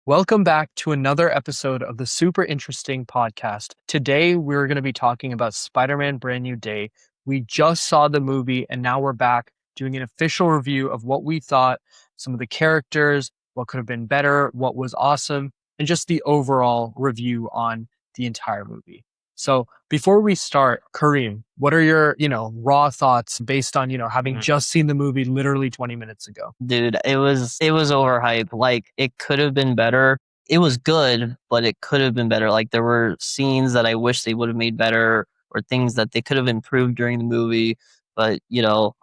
Welcome back to another episode of the super interesting podcast. Today, we're going to be talking about Spider Man Brand New Day. We just saw the movie, and now we're back doing an official review of what we thought, some of the characters, what could have been better, what was awesome, and just the overall review on the entire movie. So, before we start, Kareem, what are your, raw thoughts based on, having just seen the movie literally 20 minutes ago? Dude, it was overhyped. Like it could have been better. It was good, but it could have been better. Like there were scenes that I wish they would have made better or things that they could have improved during the movie. But,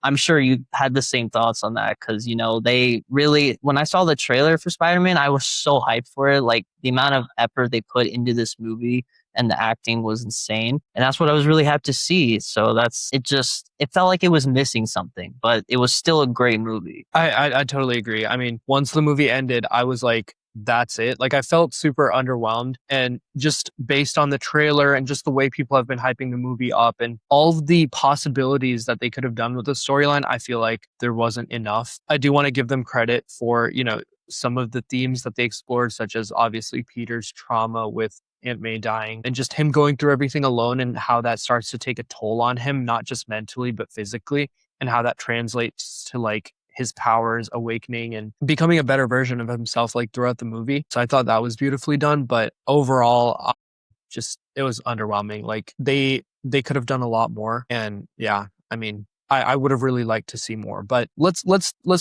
I'm sure you had the same thoughts on that because, they really, when I saw the trailer for Spider-Man, I was so hyped for it. Like the amount of effort they put into this movie and the acting was insane. And that's what I was really happy to see. So it felt like it was missing something, but it was still a great movie. I totally agree. I mean, once the movie ended, I was like, that's it. Like, I felt super underwhelmed. And just based on the trailer and just the way people have been hyping the movie up and all of the possibilities that they could have done with the storyline, I feel like there wasn't enough. I do want to give them credit for, some of the themes that they explored, such as obviously Peter's trauma with Aunt May dying and just him going through everything alone and how that starts to take a toll on him, not just mentally, but physically, and how that translates to like his powers awakening and becoming a better version of himself like throughout the movie. So I thought that was beautifully done, but overall just it was underwhelming. Like they could have done a lot more. And yeah, I mean, I would have really liked to see more, but let's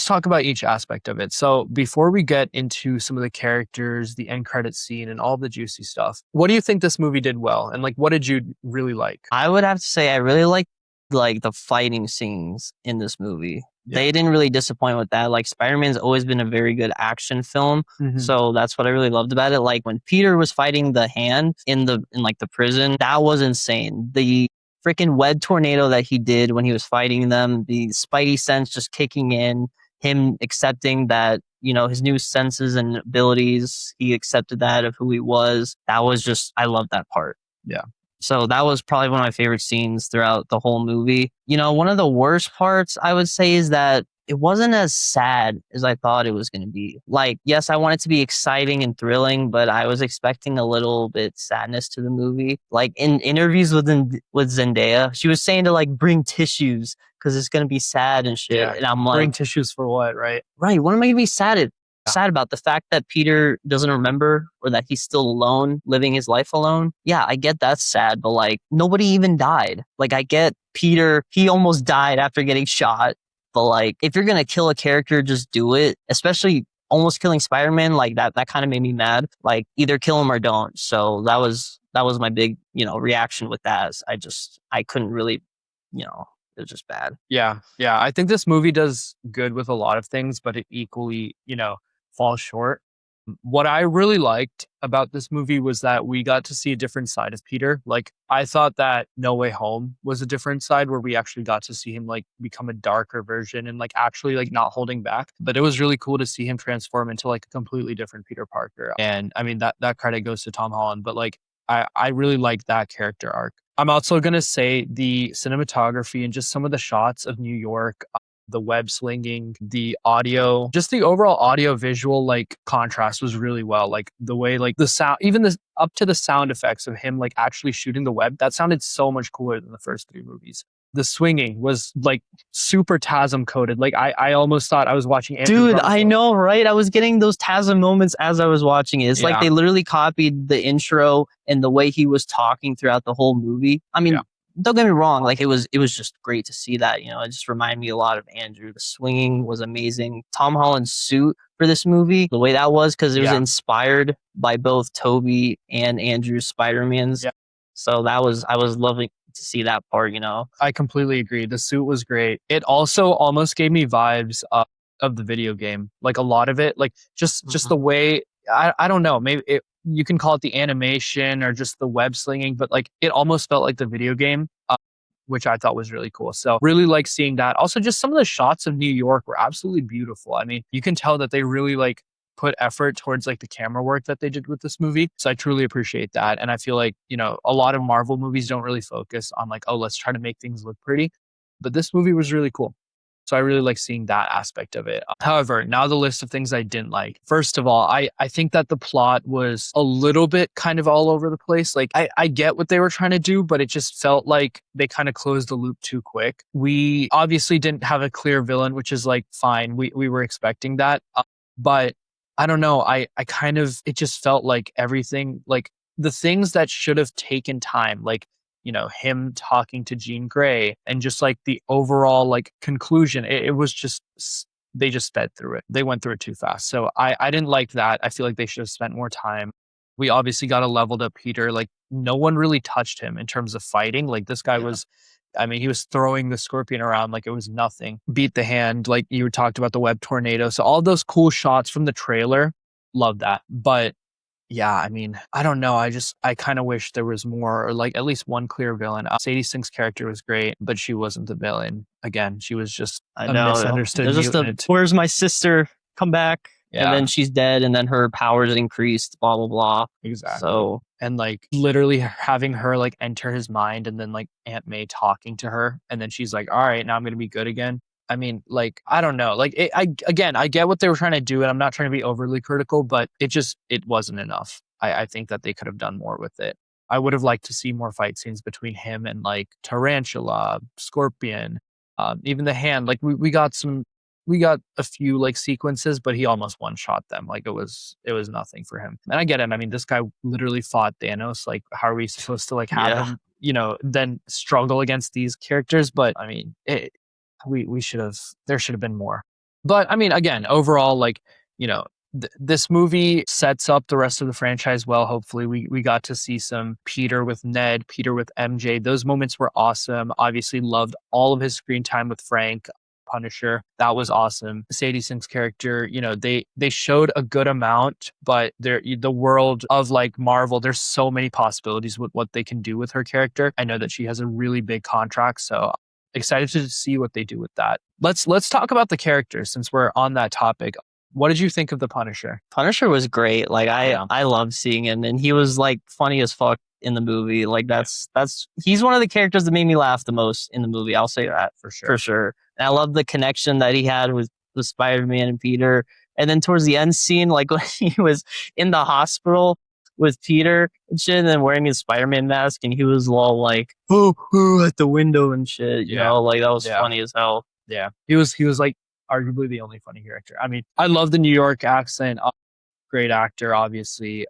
talk about each aspect of it. So before we get into some of the characters, the end credit scene, and all the juicy stuff, what do you think this movie did well, and like what did you really like? I would have to say I really like the fighting scenes in this movie. Yeah. They didn't really disappoint with that. Like Spider-Man's always been a very good action film. Mhm. So that's what I really loved about it. Like when Peter was fighting the hand in like the prison, that was insane. The freaking web tornado that he did when he was fighting them, the Spidey sense just kicking in, him accepting that, his new senses and abilities, he accepted that of who he was. That was just I love that part. Yeah. So that was probably one of my favorite scenes throughout the whole movie. One of the worst parts I would say is that it wasn't as sad as I thought it was going to be. Like, yes, I want it to be exciting and thrilling, but I was expecting a little bit sadness to the movie. Like in interviews with Zendaya, she was saying to like bring tissues because it's going to be sad and shit. Yeah. And I'm Bring like, tissues for what, right? right, what am I going to be sad about? The fact that Peter doesn't remember or that he's still alone, living his life alone. Yeah, I get that's sad, but like nobody even died. Like I get Peter, he almost died after getting shot. But like if you're gonna kill a character, just do it. Especially almost killing Spider-Man, like that kind of made me mad. Like either kill him or don't. So that was my big, reaction with that. I couldn't really, it was just bad. Yeah. Yeah. I think this movie does good with a lot of things, but it equally, falls short. What I really liked about this movie was that we got to see a different side of Peter. Like, I thought that No Way Home was a different side where we actually got to see him like become a darker version and like actually like not holding back. But it was really cool to see him transform into like a completely different Peter Parker. And I mean, that credit goes to Tom Holland, but like, I really like that character arc. I'm also going to say the cinematography and just some of the shots of New York, the web slinging, the audio, just the overall audio visual like contrast was really well. Like the way like the sound, even this up to the sound effects of him like actually shooting the web, that sounded so much cooler than the first three movies. The swinging was like super TASM coded. Like I almost thought I was watching Andrew Dude, I Garfield. know, right? I was getting those TASM moments as I was watching it. It's like Yeah. they literally copied the intro and the way he was talking throughout the whole movie. I mean, Yeah. don't get me wrong, like it was just great to see that, It just reminded me a lot of Andrew. The swinging was amazing. Tom Holland's suit for this movie, the way that was, because it was Yeah. inspired by both Toby and Andrew's Spider-Mans. Yeah. So I was loving to see that part. I completely agree. The suit was great. It also almost gave me vibes of the video game. Like a lot of it, like just the way I don't know, maybe you can call it the animation or just the web slinging, but like it almost felt like the video game, which I thought was really cool. So really like seeing that. Also, just some of the shots of New York were absolutely beautiful. I mean, you can tell that they really like put effort towards like the camera work that they did with this movie. So I truly appreciate that. And I feel like, a lot of Marvel movies don't really focus on like, oh, let's try to make things look pretty. But this movie was really cool. So I really like seeing that aspect of it. However, now the list of things I didn't like. First of all, I think that the plot was a little bit kind of all over the place. Like I get what they were trying to do, but it just felt like they kind of closed the loop too quick. We obviously didn't have a clear villain, which is like fine. We were expecting that. But I don't know. I kind of, it just felt like everything, like the things that should have taken time, like him talking to Jean Grey and just like the overall like conclusion. It was just they just sped through it. They went through it too fast. So I didn't like that. I feel like they should have spent more time. We obviously got a leveled up Peter. Like no one really touched him in terms of fighting. Like this guy was, I mean, he was throwing the scorpion around like it was nothing. Beat the hand, like you talked about the web tornado. So all those cool shots from the trailer, love that. But yeah, I mean, I don't know. I kind of wish there was more, or like at least one clear villain. Sadie Singh's character was great, but she wasn't the villain. Again, she was just I a know. misunderstood There's just a mutant. where's my sister? Come back. And Yeah, then she's dead, and then her powers increased, blah blah blah. exactly. So And like literally having her like enter his mind and then like Aunt May talking to her. And then she's like, all right, now I'm going to be good again. I mean, like, I don't know. Like, again, I get what they were trying to do, and I'm not trying to be overly critical, but it wasn't enough. I think that they could have done more with it. I would have liked to see more fight scenes between him and like Tarantula, Scorpion, even the Hand. Like, we got a few like sequences, but he almost one shot them. Like it was nothing for him. And I get it. I mean, this guy literally fought Thanos. Like, how are we supposed to like have yeah, him, then struggle against these characters? But I mean, we should have, there should have been more. But I mean, again, overall, like, this movie sets up the rest of the franchise well. Hopefully we got to see some Peter with Ned, Peter with MJ. Those moments were awesome. Obviously loved all of his screen time with Frank, Punisher. That was awesome. Sadie Singh's character, they showed a good amount, but the world of like Marvel, there's so many possibilities with what they can do with her character. I know that she has a really big contract, so excited to see what they do with that. Let's talk about the characters since we're on that topic. What did you think of the Punisher? Punisher was great. Like Yeah. I loved seeing him, and he was like funny as fuck in the movie. Like that's he's one of the characters that made me laugh the most in the movie. I'll say that For sure. for sure. And I love the connection that he had with Spider-Man and Peter. And then towards the end scene, like when he was in the hospital with Peter and shit, and then wearing his Spider-Man mask, and he was all like, "Oh," at the window and shit. You know, like that was funny as hell. Yeah. He was like arguably the only funny character. I mean, I love the New York accent. Great actor, obviously.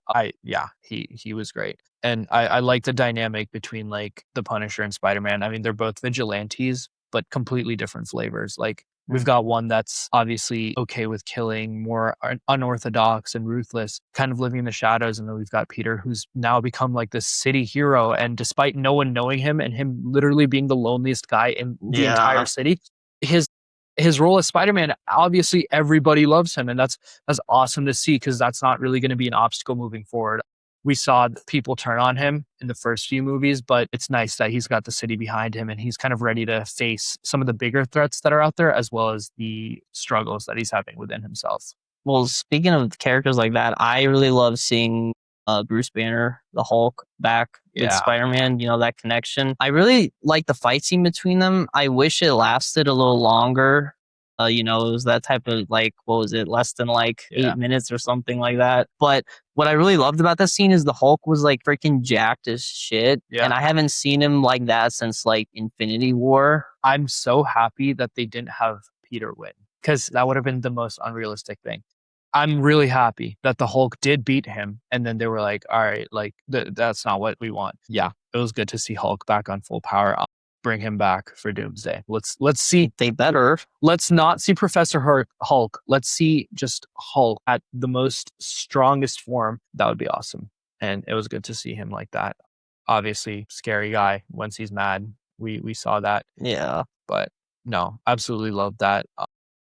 He was great. And I like the dynamic between like the Punisher and Spider-Man. I mean, they're both vigilantes, but completely different flavors. Like we've got one that's obviously okay with killing, more unorthodox and ruthless, kind of living in the shadows. And then we've got Peter, who's now become like this city hero. And despite no one knowing him and him literally being the loneliest guy in the entire city, his role as Spider-Man, obviously everybody loves him. And that's awesome to see, because that's not really going to be an obstacle moving forward. We saw people turn on him in the first few movies, but it's nice that he's got the city behind him and he's kind of ready to face some of the bigger threats that are out there, as well as the struggles that he's having within himself. Well, speaking of characters like that, I really love seeing Bruce Banner, the Hulk, back with Spider-Man. You know, that connection. I really like the fight scene between them. I wish it lasted a little longer. It was that type of like, what was it, less than like 8 minutes or something like that. But what I really loved about that scene is the Hulk was like freaking jacked as shit. Yeah. And I haven't seen him like that since like Infinity War. I'm so happy that they didn't have Peter win, because that would have been the most unrealistic thing. I'm really happy that the Hulk did beat him, and then they were like, all right, like that's not what we want. Yeah, it was good to see Hulk back on full power. I'll bring him back for Doomsday. Let's see. They better. Let's not see Professor Hulk. Let's see just Hulk at the most strongest form. That would be awesome. And it was good to see him like that. Obviously, scary guy once he's mad. We saw that. Yeah. But no, absolutely love that.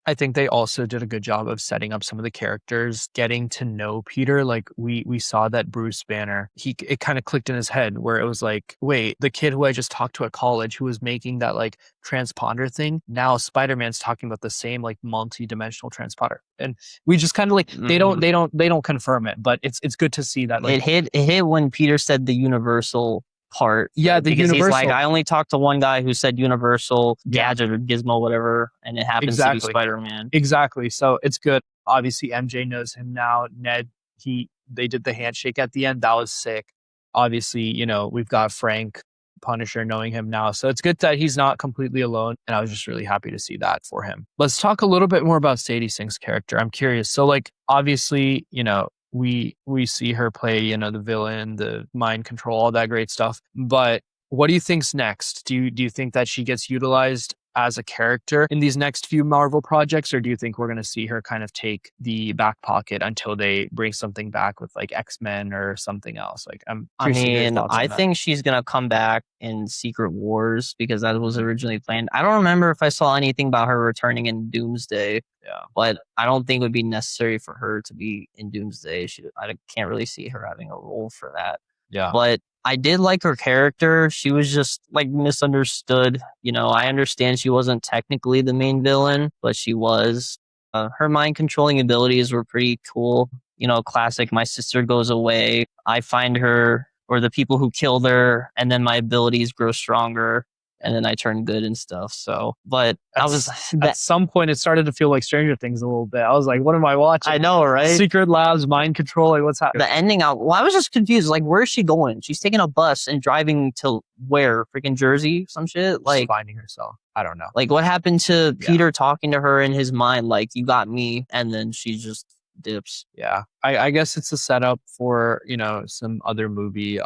I think they also did a good job of setting up some of the characters, getting to know Peter. Like we saw that Bruce Banner, it kind of clicked in his head where it was like, wait, the kid who I just talked to at college who was making that like transponder thing, now Spider-Man's talking about the same like multi-dimensional transponder. And we just kind of like they don't confirm it, but it's good to see that like it hit when Peter said the universal part. Yeah, the Because he's like, Universal. I only talked to one guy who said Universal Yeah, Gadget or Gizmo, whatever, and it happens to be exactly. Spider-Man. Exactly. So it's good. Obviously, MJ knows him now. Ned, they did the handshake at the end. That was sick. Obviously, we've got Frank Punisher knowing him now. So it's good that he's not completely alone. And I was just really happy to see that for him. Let's talk a little bit more about Sadie Singh's character. I'm curious. So like obviously, we see her play, the villain, the mind control, all that great stuff. But what do you think's next? Do you think that she gets utilized as a character in these next few Marvel projects, or do you think we're going to see her kind of take the back pocket until they bring something back with like X-Men or something else? Like, I'm I curious to hear your mean, thoughts I on that. think she's gonna come back in Secret Wars because that was originally planned. I don't remember if I saw anything about her returning in Doomsday, Yeah, but I don't think it would be necessary for her to be in Doomsday. I can't really see her having a role for that. yeah, But I did like her character. She was just like misunderstood. I understand she wasn't technically the main villain, but she was. Her mind controlling abilities were pretty cool. Classic. My sister goes away. I find her or the people who killed her, and then my abilities grow stronger, and then I turn good and stuff. So, but I was at some point it started to feel like Stranger Things a little bit. I was like, what am I watching? I know, right? Secret Labs, mind control, like what's happening? The ending out. Well, I was just confused. Like, where is she going? She's taking a bus and driving to where? Freaking Jersey, some shit. Just Like, finding herself. I don't know. what happened to Yeah. Peter talking to her in his mind? Like, you got me, and then she just dips. Yeah, I guess it's a setup for some other movie.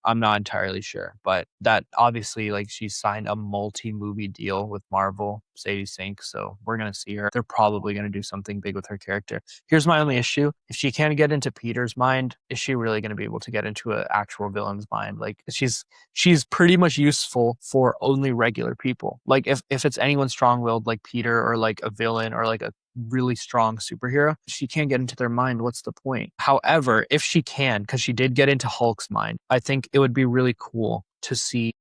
I'm not entirely sure, but that obviously like she signed a multi-movie deal with Marvel, Sadie Sink, so we're gonna see her. They're probably gonna do something big with her character. Here's my only issue: if she can't get into Peter's mind, is she really gonna be able to get into an actual villain's mind? Like she's pretty much useful for only regular people. Like if it's anyone strong-willed like Peter or like a villain or like a really strong superhero, she can't get into their mind. What's the point? However, if she can, because she did get into Hulk's mind, I think it would be really cool to see,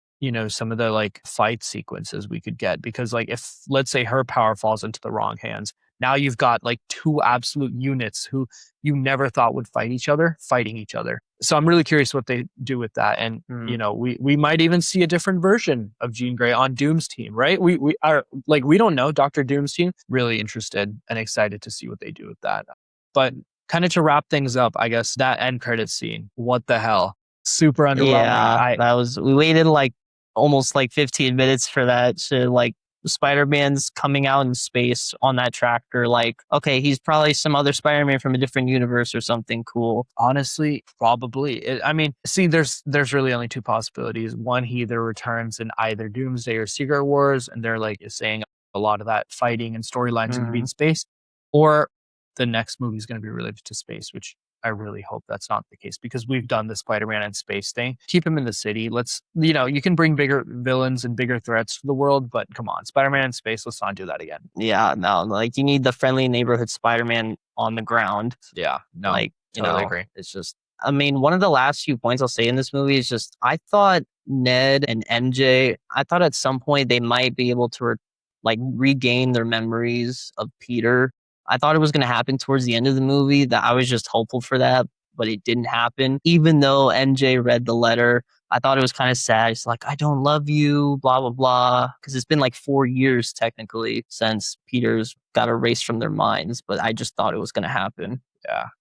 some of the like fight sequences we could get. Because, like, if let's say her power falls into the wrong hands, now you've got like two absolute units who you never thought would fight each other, fighting each other. So I'm really curious what they do with that. And, we might even see a different version of Jean Grey on Doom's team, right? We are like, we don't know Dr. Doom's team. Really interested and excited to see what they do with that. But kind of to wrap things up, I guess that end credit scene, what the hell? Super underwhelming. Yeah, that was. We waited like almost like 15 minutes for that shit. Like, Spider-Man's coming out in space on that tractor. Like, okay, he's probably some other Spider-Man from a different universe or something cool. Honestly, probably. I mean, see, there's really only two possibilities. One, he either returns in either Doomsday or Secret Wars, and they're like saying a lot of that fighting and storylines going to be in space, or the next movie is going to be related to space, which I really hope that's not the case because we've done the Spider-Man in space thing. Keep him in the city. Let's, you can bring bigger villains and bigger threats to the world, but come on, Spider-Man in space, let's not do that again. Yeah, no, like you need the friendly neighborhood Spider-Man on the ground. Yeah, no, Like, totally agree. It's just, I mean, one of the last few points I'll say in this movie is just, I thought Ned and MJ, I thought at some point they might be able to regain their memories of Peter. I thought it was going to happen towards the end of the movie. That I was just hopeful for that, but it didn't happen. Even though MJ read the letter, I thought it was kind of sad. It's like, I don't love you, blah, blah, blah. Because it's been like 4 years technically since Peter's got erased from their minds, but I just thought it was going to happen.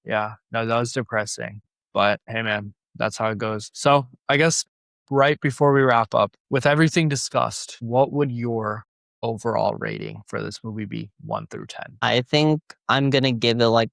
Yeah. No, that was depressing. But hey, man, that's how it goes. So I guess right before we wrap up, with everything discussed, what would your overall rating for this movie be 1 through 10? I think I'm gonna give it like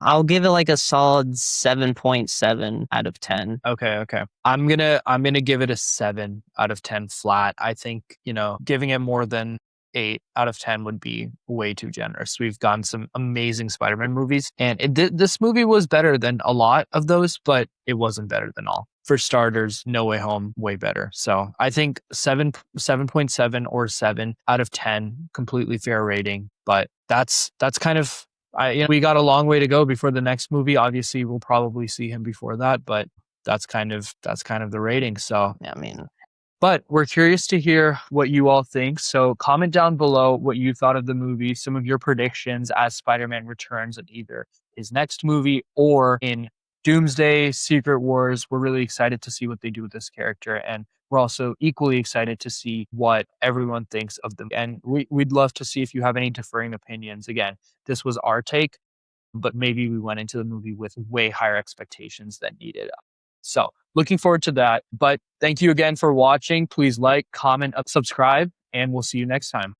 I'll give it like a solid 7.7 out of 10. Okay. I'm gonna give it a 7 out of 10 flat. I think, giving it more than 8 out of 10 would be way too generous. We've gotten some amazing Spider-Man movies, and this movie was better than a lot of those, but it wasn't better than all. For starters, No Way Home, way better. So I think 7.7 or 7 out of 10, completely fair rating. But that's kind of, we got a long way to go before the next movie. Obviously, we'll probably see him before that, but that's kind of the rating. So Yeah, I mean, but we're curious to hear what you all think. So comment down below what you thought of the movie, some of your predictions as Spider-Man returns in either his next movie or in Doomsday, Secret Wars, we're really excited to see what they do with this character. And we're also equally excited to see what everyone thinks of them. And we'd love to see if you have any differing opinions. Again, this was our take, but maybe we went into the movie with way higher expectations than needed. So looking forward to that. But thank you again for watching. Please like, comment, subscribe, and we'll see you next time.